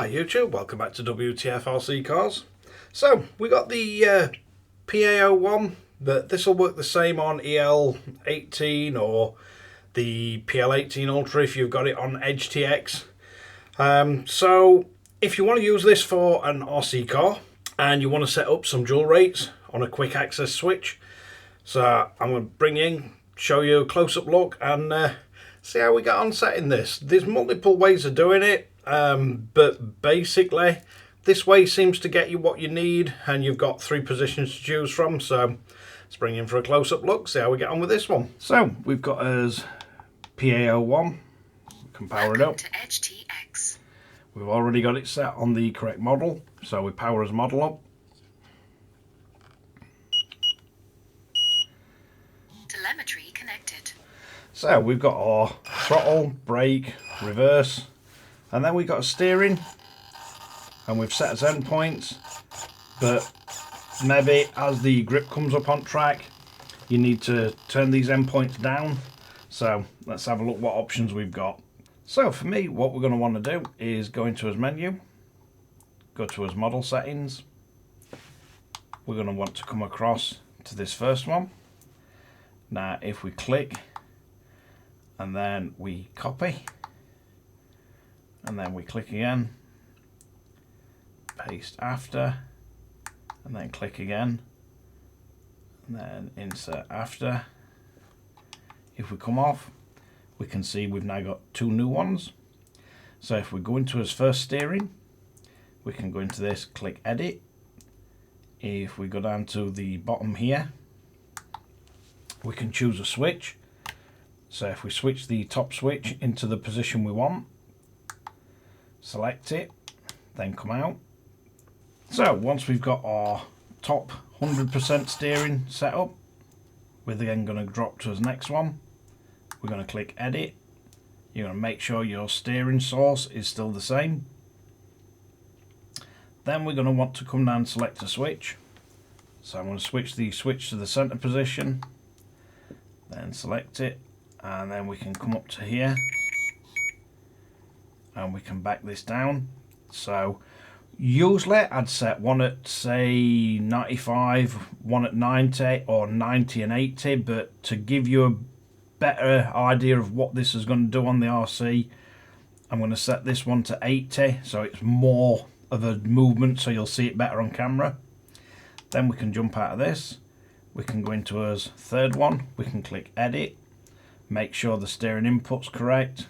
Hi YouTube, welcome back to Wtf Rc Cars. So we got the PA01, but this will work the same on EL18 or the PL18 Ultra if you've got it on Edge TX. So if you want to use this for an RC car and you want to set up some dual rates on a quick access switch, so I'm going to bring in, show you a close-up look and see how we get on setting this. There's multiple ways of doing it. But basically this way seems to get you what you need, and you've got 3 positions to choose from. So let's bring in for a close-up look, see how we get on with this one. So we've got as PA01, we can power it up. To Edge TX. We've already got it set on the correct model, so we power as model up. Telemetry connected. So we've got our throttle, brake, reverse, and then we've got a steering, and we've set as endpoints, but maybe as the grip comes up on track you need to turn these endpoints down. So let's have a look what options we've got. So for me, what we're going to want to do is go into his menu, go to his model settings. We're going to want to come across to this first one. Now if we click and then we copy, and then we click again, paste after, and then click again, and then insert after. If we come off, we can see we've now got 2 new ones. So if we go into his first steering, we can go into this, click edit. If we go down to the bottom here, we can choose a switch. So if we switch the top switch into the position we want, select it, then come out. So once we've got our top 100% steering set up, we're then going to drop to the next one. We're going to click edit. You're going to make sure your steering source is still the same. Then we're going to want to come down and select a switch. So I'm going to switch the switch to the center position, then select it, and then we can come up to here and we can back this down. So usually I'd set one at say 95, one at 90, or 90 and 80, but to give you a better idea of what this is going to do on the RC, I'm going to set this one to 80, so it's more of a movement, so you'll see it better on camera. Then we can jump out of this, we can go into our third one, we can click edit, make sure the steering input's correct,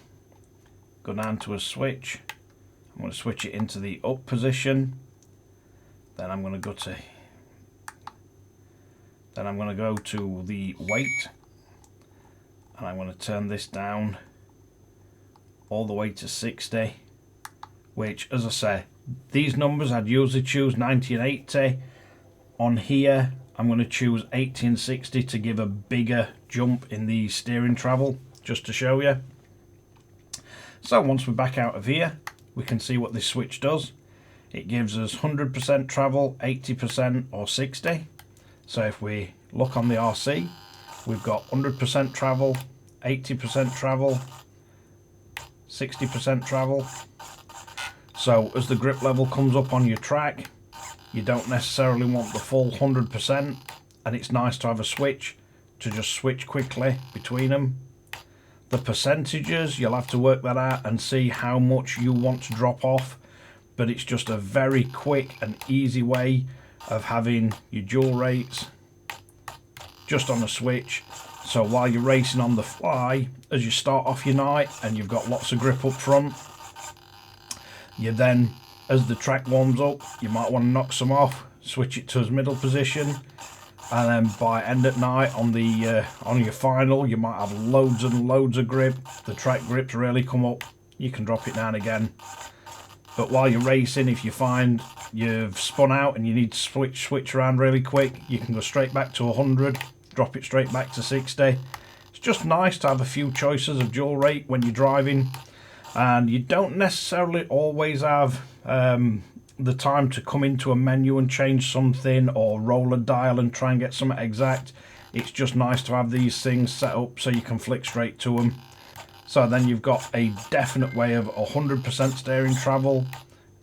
go down to a switch. I'm going to switch it into the up position. Then I'm going to go to the weight, and I'm going to turn this down all the way to 60, which, as I say, these numbers I'd usually choose 90 and 80. On here I'm going to choose 80 and 60 to give a bigger jump in the steering travel, just to show you. So once we're back out of here, we can see what this switch does. It gives us 100% travel, 80% or 60. So if we look on the RC, we've got 100% travel, 80% travel, 60% travel. So as the grip level comes up on your track, you don't necessarily want the full 100%, and it's nice to have a switch to just switch quickly between them. The percentages, you'll have to work that out and see how much you want to drop off, but it's just a very quick and easy way of having your dual rates just on a switch. So while you're racing on the fly, as you start off your night and you've got lots of grip up front, you then, as the track warms up, you might want to knock some off, switch it to its middle position, and then by end at night on the on your final, you might have loads and loads of grip. The track grips really come up. You can drop it down again. But while you're racing, if you find you've spun out and you need to switch around really quick, you can go straight back to 100, drop it straight back to 60. It's just nice to have a few choices of dual rate when you're driving, and you don't necessarily always have the time to come into a menu and change something or roll a dial and try and get something exact. It's just nice to have these things set up so you can flick straight to them. So then you've got a definite way of 100% steering travel,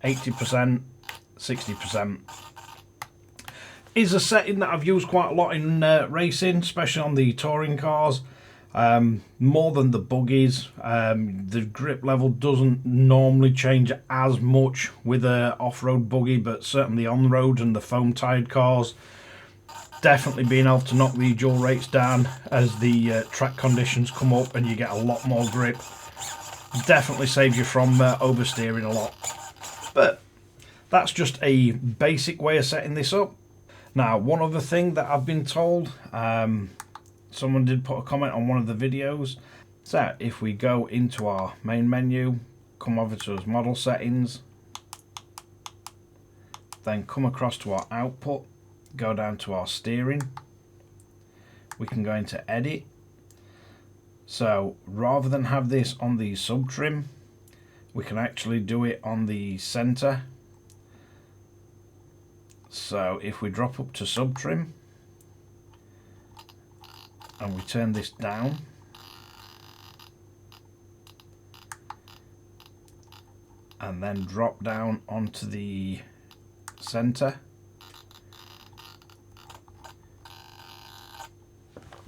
80%, 60%. Is a setting that I've used quite a lot in racing, especially on the touring cars. More than the buggies. The grip level doesn't normally change as much with a off-road buggy, but certainly on the road and the foam tired cars, definitely being able to knock the dual rates down as the track conditions come up and you get a lot more grip definitely saves you from oversteering a lot. But that's just a basic way of setting this up. Now, one other thing that I've been told, someone did put a comment on one of the videos. So if we go into our main menu, come over to our model settings, then come across to our output, go down to our steering, we can go into edit. So rather than have this on the sub trim, we can actually do it on the center. So if we drop up to sub trim and we turn this down, and then drop down onto the center,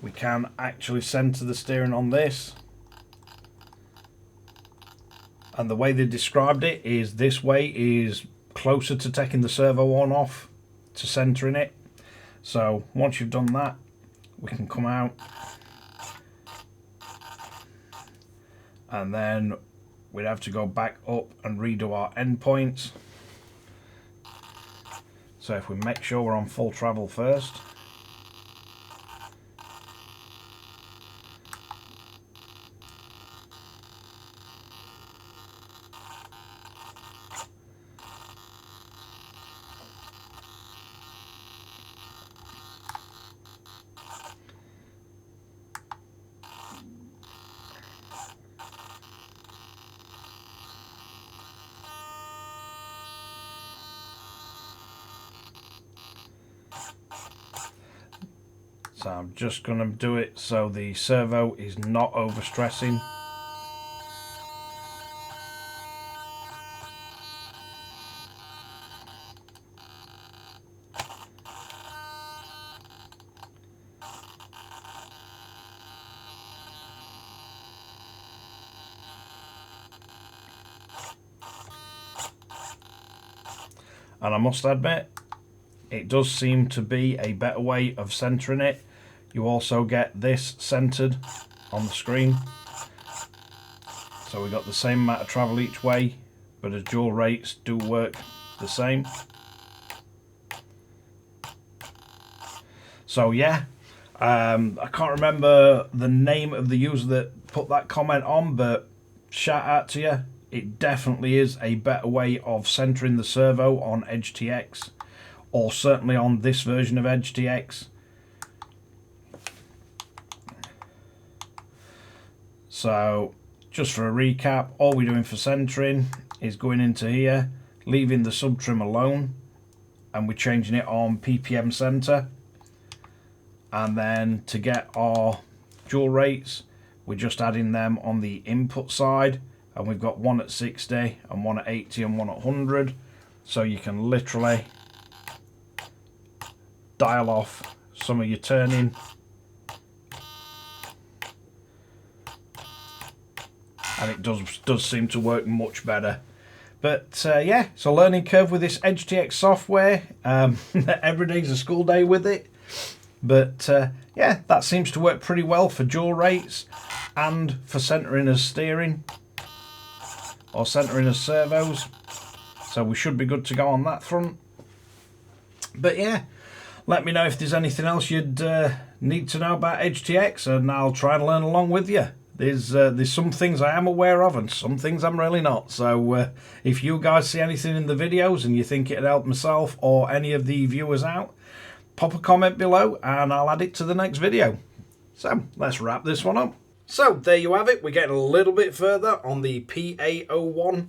we can actually center the steering on this. And the way they described it is this way is closer to taking the servo on off to centering it. So once you've done that, we can come out and then we'd have to go back up and redo our endpoints. So if we make sure we're on full travel first, so I'm just going to do it so the servo is not overstressing. And I must admit, it does seem to be a better way of centering it. You also get this centered on the screen. So we got the same amount of travel each way, but the dual rates do work the same. So yeah, I can't remember the name of the user that put that comment on, but shout out to you. It definitely is a better way of centering the servo on HTX, or certainly on this version of HTX. So just for a recap, all we're doing for centering is going into here, leaving the sub trim alone, and we're changing it on PPM center. And then to get our dual rates, we're just adding them on the input side, and we've got one at 60 and one at 80 and one at 100, so you can literally dial off some of your turning and it does seem to work much better. But yeah, it's a learning curve with this HTX software. Every day's a school day with it. But yeah, that seems to work pretty well for dual rates and for centering as steering or centering as servos. So we should be good to go on that front. But yeah, let me know if there's anything else you'd need to know about HTX, and I'll try and learn along with you. There's some things I am aware of and some things I'm really not. So if you guys see anything in the videos and you think it'd help myself or any of the viewers out, pop a comment below and I'll add it to the next video. So let's wrap this one up. So there you have it. We're getting a little bit further on the PA01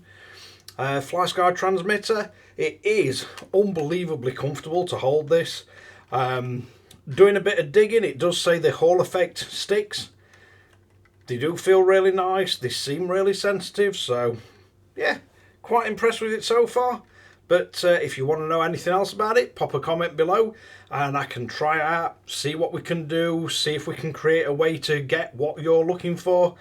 Flysky transmitter. It is unbelievably comfortable to hold this. Doing a bit of digging, it does say the Hall effect sticks. They do feel really nice. They seem really sensitive. So yeah, quite impressed with it so far. But if you want to know anything else about it, pop a comment below and I can try it out, see what we can do, see if we can create a way to get what you're looking for.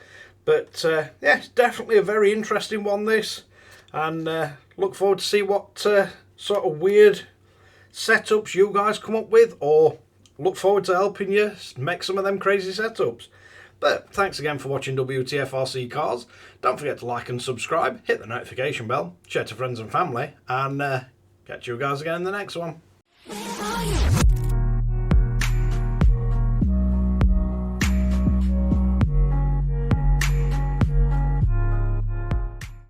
But yeah, it's definitely a very interesting one, this. And look forward to see what sort of weird setups you guys come up with, or look forward to helping you make some of them crazy setups. But thanks again for watching Wtf Rc Cars. Don't forget to like and subscribe, hit the notification bell, share to friends and family, and catch you guys again in the next one.